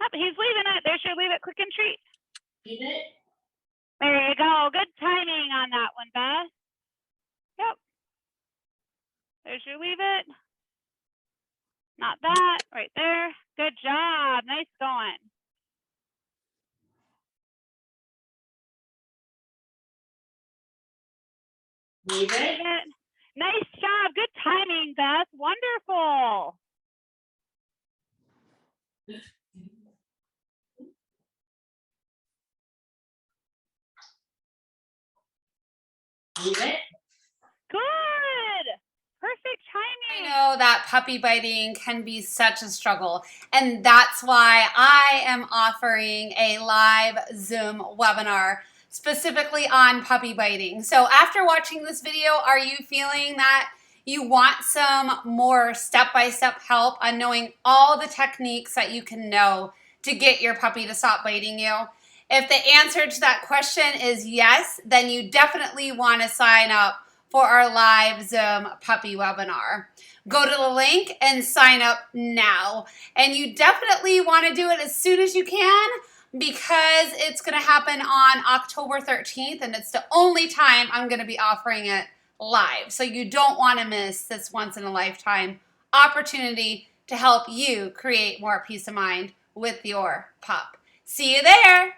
Oh, he's leaving it. There, should leave it. Click and treat. Leave it. There you go. Good timing on that one, Beth. Yep. There's your leave it. Not that. Right there. Good job. Nice going. Leave it. Nice job. Good timing, Beth. Wonderful. Leave it. Good. Perfect timing. I know that puppy biting can be such a struggle, and that's why I am offering a live Zoom webinar specifically on puppy biting. So after watching this video, are you feeling that you want some more step-by-step help on knowing all the techniques that you can know to get your puppy to stop biting you? If the answer to that question is yes, then you definitely want to sign up for our live Zoom puppy webinar. Go to the link and sign up now. And you definitely want to do it as soon as you can because it's going to happen on October 13th, and it's the only time I'm going to be offering it live. So you don't want to miss this once-in-a-lifetime opportunity to help you create more peace of mind with your pup. See you there.